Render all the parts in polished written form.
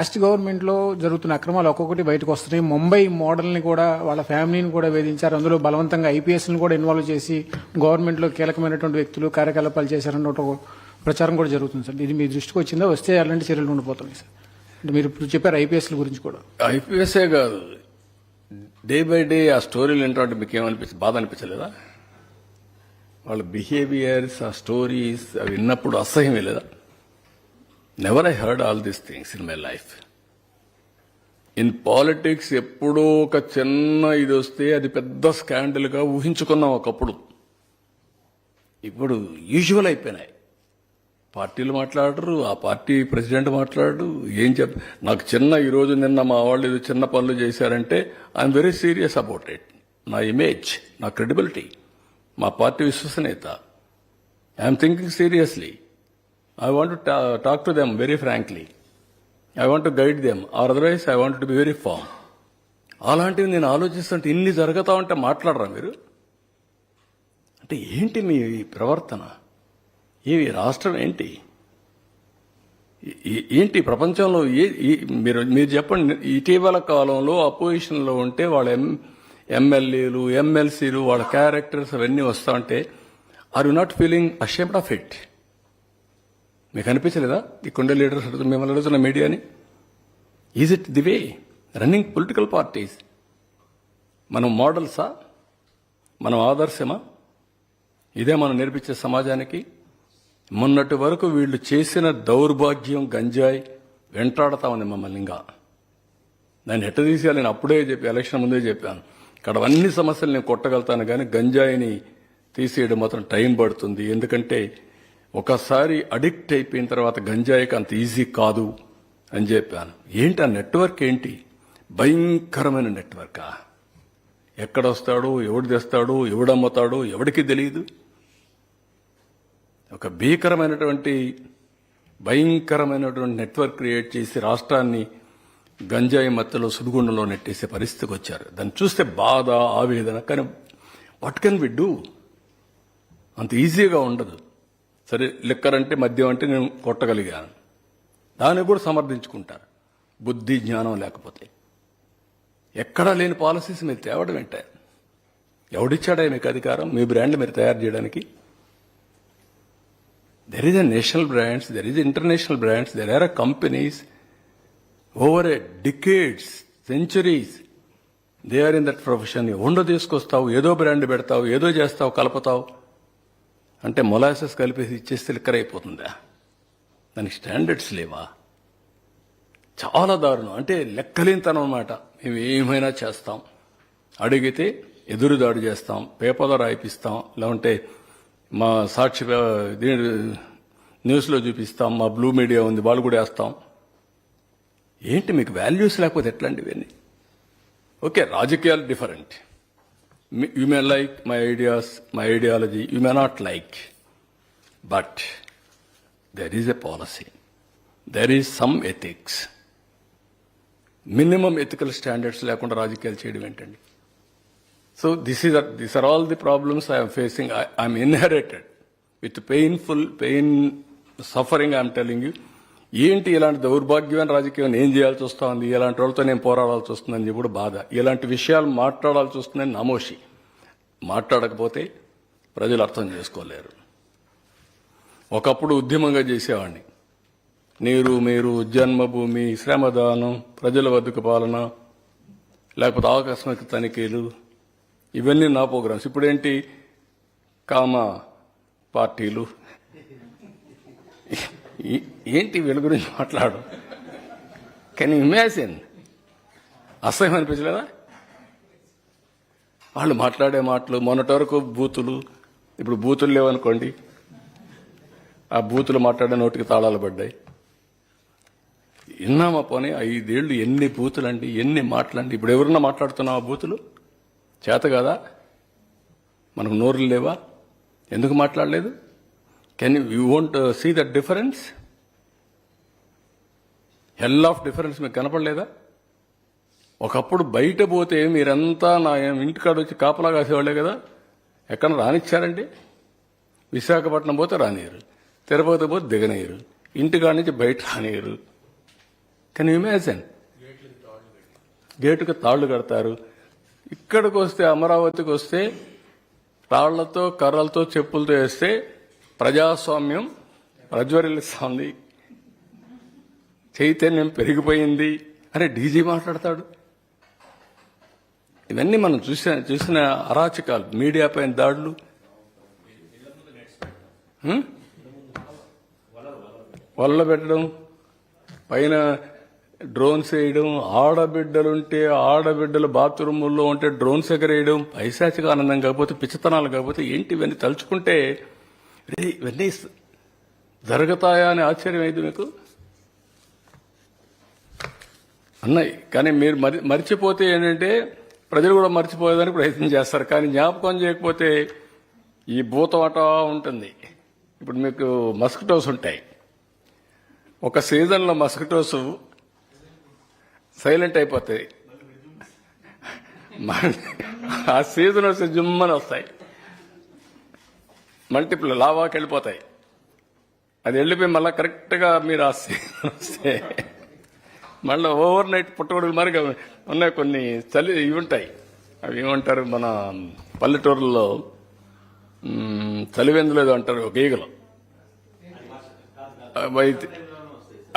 Last గవర్నమెంట్లో జరుగుతున్న అక్రమాలు ఒక్కొక్కటి బయటకు వస్తున్నాయి. ముంబై మోడల్ని కూడా వాళ్ళ ఫ్యామిలీని కూడా వేధించారు. అందులో బలవంతంగా ఐపీఎస్ని కూడా ఇన్వాల్వ్ చేసి గవర్నమెంట్లో కీలకమైనటువంటి వ్యక్తులు కార్యకలాపాలు చేశారన్న ఒక ప్రచారం కూడా జరుగుతుంది సార్. ఇది మీ దృష్టికి వచ్చిందా? వస్తే అలాంటి చర్యలు ఉండిపోతున్నాయి సార్. అంటే మీరు ఇప్పుడు చెప్పారు ఐపీఎస్ల గురించి కూడా. ఐపీఎస్ఏ కాదు, డే బై డే ఆ స్టోరీలు ఏంటంటే మీకు ఏమనిపించింది? బాధ అనిపించలేదా? వాళ్ళ బిహేవియర్స్, ఆ స్టోరీస్ అవి విన్నప్పుడు అసహ్యం లేదా? Never I heard all these things in my life. In politics ఎప్పుడో ఒక చిన్న ఇది వస్తే అది పెద్ద స్కాండల్గా ఊహించుకున్నాం ఒకప్పుడు. ఇప్పుడు యూజువల్ అయిపోయినాయి. పార్టీలు మాట్లాడరు, ఆ పార్టీ ప్రెసిడెంట్ మాట్లాడరు. ఏం నాకు ఈరోజు నిన్న మా వాళ్ళు ఏదో చిన్న పనులు చేశారంటే I'm very serious about it. నా ఇమేజ్, నా క్రెడిబిలిటీ, మా పార్టీ విశ్వసనీయత, I'm thinking seriously. I want to talk to them very frankly. I want to guide them, or otherwise I want to be very firm. అలాంటివి నేను ఆలోచిస్తుంటే ఇన్ని జరుగుతా ఉంటే మాట్లాడరా మీరు? అంటే ఏంటి మీ ప్రవర్తన? ఏవి రాష్ట్రం ఏంటి? ఏంటి ప్రపంచంలో మీరు చెప్పండి. ఇటీవల కాలంలో అపోజిషన్లో ఉంటే వాళ్ళ ఎమ్మెల్యేలు, ఎమ్మెల్సీలు, వాళ్ళ క్యారెక్టర్స్ అవన్నీ వస్తా ఉంటే are you not feeling ashamed of it? మీకు అనిపించలేదా ఇక్కడుండే లీడర్స్ మిమ్మల్ని అడుగుతున్న మీడియాని? Is it the way running political parties? మనం మోడల్సా? మనం ఆదర్శమా? ఇదే మనం నేర్పించే సమాజానికి? మొన్నటి వరకు వీళ్ళు చేసిన దౌర్భాగ్యం గంజాయి వెంటాడతా ఉంది మమ్మల్ని. ఇంకా దాన్ని ఎట్ట తీసేయాలి నేను అప్పుడే ఎలక్షన్ ముందే చెప్పాను. ఇక్కడ అన్ని సమస్యలు నేను కొట్టగలుగుతాను, కానీ గంజాయిని తీసేయడం మాత్రం టైం పడుతుంది. ఎందుకంటే ఒకసారి అడిక్ట్ అయిపోయిన తర్వాత గంజాయికి అంత ఈజీ కాదు అని చెప్పాను. ఏంటి ఆ నెట్వర్క్? ఏంటి భయంకరమైన నెట్వర్కా? ఎక్కడొస్తాడు, ఎవడు తెస్తాడు, ఎవడమ్ముతాడు, ఎవడికి తెలియదు. ఒక భయంకరమైనటువంటి నెట్వర్క్ క్రియేట్ చేసి రాష్ట్రాన్ని గంజాయి మత్తులో సుడిగుండంలో నెట్టేసే పరిస్థితికి వచ్చారు. దాన్ని చూస్తే బాధ, ఆవేదన. కానీ వాట్ కెన్ వి డూ? అంత ఈజీగా ఉండదు. సరే, లిక్కర్ అంటే, మద్యం అంటే నేను కొట్టగలిగాను, దాన్ని కూడా సమర్థించుకుంటారు. బుద్ధి జ్ఞానం లేకపోతే ఎక్కడా లేని పాలసీస్ మీరు తేవడం ఏంటే? ఎవడిచ్చాడా మీకు అధికారం మీ బ్రాండ్ మీరు తయారు చేయడానికి? There is a national brands, there is international brands, there are companies over a decades, centuries they are in that profession. ఉండో తీసుకొస్తావు, ఏదో బ్రాండ్ పెడతావు, ఏదో చేస్తావు, కలుపుతావు. అంటే మొలాసెస్ కలిపేసి ఇచ్చేస్తే లిక్కర్ అయిపోతుందా? దానికి స్టాండర్డ్స్ లేవా? చాలా దారుణం. అంటే లెక్కలేనితనం అన్నమాట. మేము ఏమైనా చేస్తాం, అడిగితే ఎదురుదాడి చేస్తాం, పేపర్లో రాయిపిస్తాం, లేకుంటే మా సాక్షి న్యూస్లో చూపిస్తాం, మా బ్లూ మీడియా ఉంది వాళ్ళు కూడా వేస్తాం. ఏంటి మీకు వాల్యూస్ లేకపోతే ఎట్లాంటివి ఇవన్నీ? ఓకే, రాజకీయాలు different. You may like my ideas, my ideology, you may not like, but there is a policy, there is some ethics. Minimum ethical standards లేకుండా రాజకీయాలు చేయడం ఏంటండి? So these are all the problems I am facing. I am inherited with pain, suffering. I am telling you. ఏంటి ఇలాంటి దౌర్భాగ్యమైన రాజకీయం ఏం చేయాల్సి వస్తుంది, ఇలాంటి వాళ్ళతో నేను పోరాడాల్సి వస్తుందని చెప్పి కూడా బాధ. ఇలాంటి విషయాలు మాట్లాడాల్సి వస్తుందని నమోషి. మాట్లాడకపోతే ప్రజలు అర్థం చేసుకోలేరు. ఒకప్పుడు ఉద్యమంగా చేసేవాడిని. నీరు, మీరు, జన్మభూమి, శ్రమదానం, ప్రజల వద్దకు పాలన, లేకపోతే ఆకస్మిక తనిఖీలు, ఇవన్నీ నా ప్రోగ్రామ్స్. ఇప్పుడేంటి కామ పార్టీలు, ఏంటి వీళ్ళ గురించి మాట్లాడు? Can you imagine? అసహ్యం అనిపించలేదా? వాళ్ళు మాట్లాడే మాటలు. మొన్నటి వరకు బూతులు, ఇప్పుడు బూతులు లేవనుకోండి, ఆ బూతులు మాట్లాడే నోటికి తాళాలు పడ్డాయి. విన్నామా పోనీ 5 ఏళ్ళు ఎన్ని బూతులండి, ఎన్ని మాటలండి. ఇప్పుడు ఎవరన్నా మాట్లాడుతున్నాం ఆ బూతులు? చేత కాదా? మనకు నోరులు లేవా? ఎందుకు మాట్లాడలేదు? Can you won't see that difference? Hell of difference మీకు కనపడలేదా? ఒకప్పుడు బయట పోతే మీరంతా నా ఇంటికాడ వచ్చి కాపలా కాసేవాళ్లే కదా. ఎక్కడ రానిచ్చారండి? విశాఖపట్నం పోతే రానియరు, తిరుపతి పోతే దిగనీయరు, ఇంటికాడ నుంచి బయట రానియరు. Can imagine? గేటుకు తాళ్లు కడతారు. ఇక్కడికి వస్తే, అమరావతికి వస్తే తాళ్లతో, కర్రలతో, చెప్పులతో వేస్తే ప్రజాస్వామ్యం ప్రజ్వరిల్లుస్తోంది, చైతన్యం పెరిగిపోయింది అని డీజీ మాట్లాడతాడు. ఇవన్నీ మనం చూసిన అరాచకాలు, మీడియా పైన దాడులు. వల్ల పెట్టడం, పైన డ్రోన్స్ వేయడం, ఆడబిడ్డలు బాత్రూముల్లో ఉంటే డ్రోన్స్ ఎగరేయడం, పైశాచిక ఆనందం కాకపోతే, పిచ్చితనాలు కాకపోతే ఏంటి ఇవన్నీ తలుచుకుంటే ఇవన్నీ జరుగుతాయా అని ఆశ్చర్యం అయింది మీకు అన్నాయి. కానీ మీరు మర్చిపోతే ఏంటంటే ప్రజలు కూడా మర్చిపోయేదానికి ప్రయత్నం చేస్తారు. కానీ జ్ఞాపకం చేయకపోతే ఈ భూతవాట ఉంటుంది. ఇప్పుడు మీకు మస్కిటోస్ ఉంటాయి. ఒక సీజన్లో మస్కిటోస్ సైలెంట్ అయిపోతాయి. ఆ సీజన్ వస్తే జుమ్మని వస్తాయి, మల్టిపుల్ లావాకి వెళ్ళిపోతాయి. అది వెళ్ళిపోయి మళ్ళీ కరెక్ట్గా మీరు ఆ సీజన్ వస్తే మళ్ళీ ఓవర్ నైట్ పుట్టగొడుగులు మరి ఉన్నాయి. కొన్ని చలి ఇవి ఉంటాయి, అవి ఏమంటారు మన పల్లెటూరులో చలివెందులు ఏదో అంటారు, ఒక ఈగలు.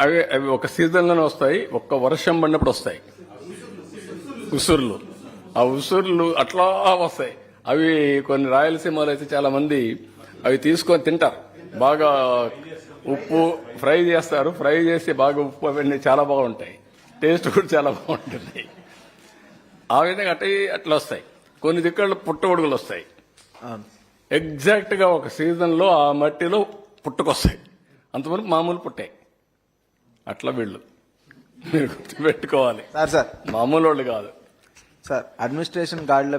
అవి ఒక సీజన్లోనే వస్తాయి, ఒక్క వర్షం పడినప్పుడు వస్తాయి ఉసుర్లు. ఆ ఉసుర్లు అట్లా వస్తాయి. అవి కొన్ని రాయలసీమలో అయితే చాలా మంది అవి తీసుకొని తింటారు. బాగా ఉప్పు ఫ్రై చేస్తారు, ఫ్రై చేసి బాగా ఉప్పు అవన్నీ చాలా బాగుంటాయి, టేస్ట్ కూడా చాలా బాగుంటుంది. ఆ విధంగా అట్లా వస్తాయి. కొన్ని దిక్కుల్లో పుట్టగొడుగులు వస్తాయి. ఎగ్జాక్ట్ గా ఒక సీజన్ లో ఆ మట్టిలో పుట్టుకొస్తాయి. అంతవరకు మామూలు పుట్టాయి. అట్లా వీళ్ళు మీరు గుర్తుపెట్టుకోవాలి, సార్ మామూలు వాళ్ళు కాదు. Sir administration గార్డుల